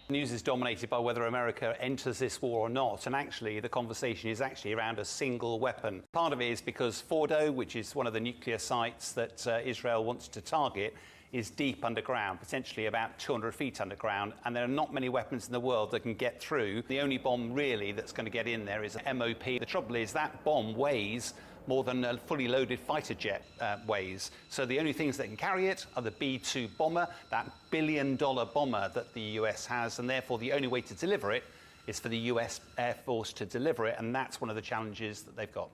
News is dominated by whether America enters this war or not, and actually the conversation is actually around a single weapon. Part of it is because Fordo, which is one of the nuclear sites that Israel wants to target, is deep underground, potentially about 200 feet underground, and there are not many weapons in the world that can get through. The only bomb really that's going to get in there is an MOP. The trouble is that bomb weighs more than a fully loaded fighter jet weighs. So the only things that can carry it are the B-2 bomber, that billion-dollar bomber that the US has, and therefore the only way to deliver it is for the US Air Force to deliver it, and that's one of the challenges that they've got.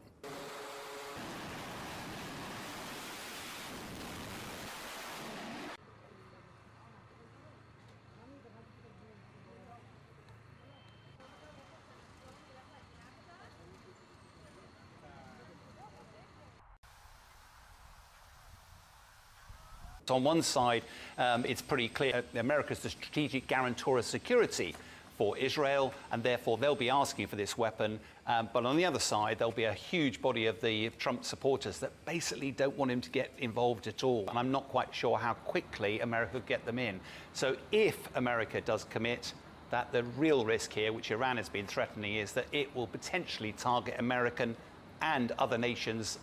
On one side, it's pretty clear America's the strategic guarantor of security for Israel, and therefore they'll be asking for this weapon. But on the other side, there'll be a huge body of the Trump supporters that basically don't want him to get involved at all. And I'm not quite sure how quickly America could get them in. So if America does commit, that the real risk here, which Iran has been threatening, is that it will potentially target American and other nations'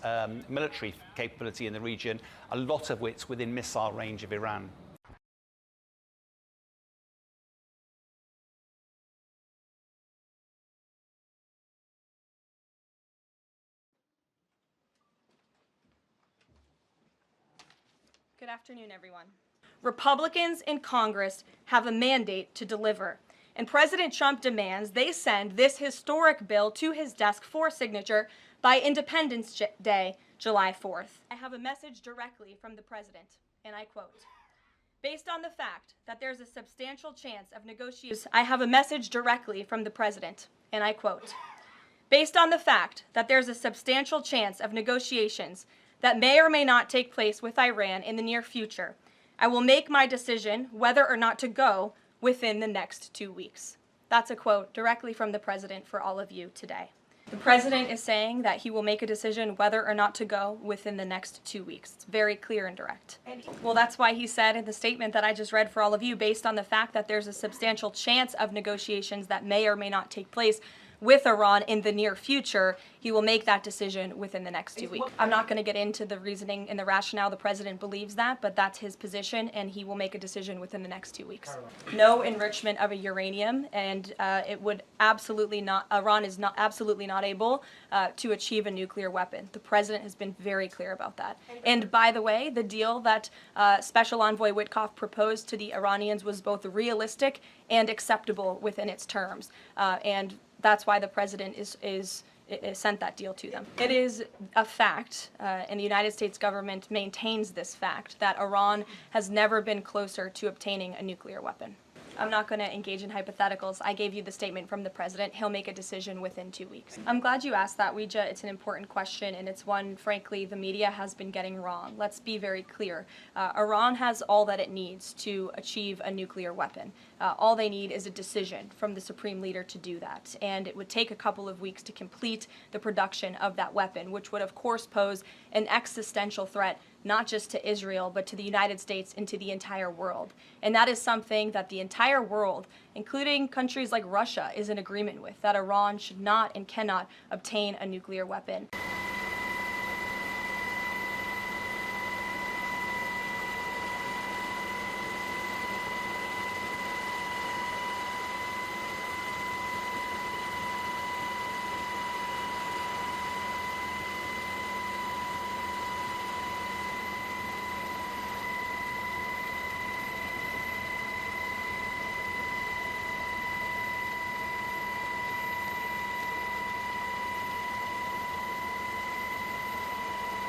military capability in the region, a lot of which within missile range of Iran. Good afternoon, everyone. Republicans in Congress have a mandate to deliver, and President Trump demands they send this historic bill to his desk for signature by Independence Day, July 4th. I have a message directly from the president, and I quote, based on the fact that there's a substantial chance of negotiations, I have a message directly from the president, and I quote, based on the fact that there's a substantial chance of negotiations that may or may not take place with Iran in the near future, I will make my decision whether or not to go within the next 2 weeks. That's a quote directly from the president for all of you today. The president is saying that he will make a decision whether or not to go within the next 2 weeks. It's very clear and direct. Well, that's why he said in the statement that I just read for all of you, based on the fact that there's a substantial chance of negotiations that may or may not take place with Iran in the near future, he will make that decision within the next 2 weeks. I'm not going to get into the reasoning and the rationale the president believes that, but that's his position, and he will make a decision within the next 2 weeks. No enrichment of a uranium, and it would absolutely not, Iran is not absolutely not able to achieve a nuclear weapon. The president has been very clear about that. And by the way, the deal that Special Envoy Witkoff proposed to the Iranians was both realistic and acceptable within its terms. And that's why the president is sent that deal to them. It is a fact, and the United States government maintains this fact, that Iran has never been closer to obtaining a nuclear weapon. I'm not going to engage in hypotheticals. I gave you the statement from the president. He'll make a decision within 2 weeks. I'm glad you asked that, Ouija. It's an important question, and it's one, frankly, the media has been getting wrong. Let's be very clear. Iran has all that it needs to achieve a nuclear weapon. All they need is a decision from the supreme leader to do that, and it would take a couple of weeks to complete the production of that weapon, which would, of course, pose an existential threat not just to Israel, but to the United States and to the entire world. And that is something that the entire world, including countries like Russia, is in agreement with, that Iran should not and cannot obtain a nuclear weapon.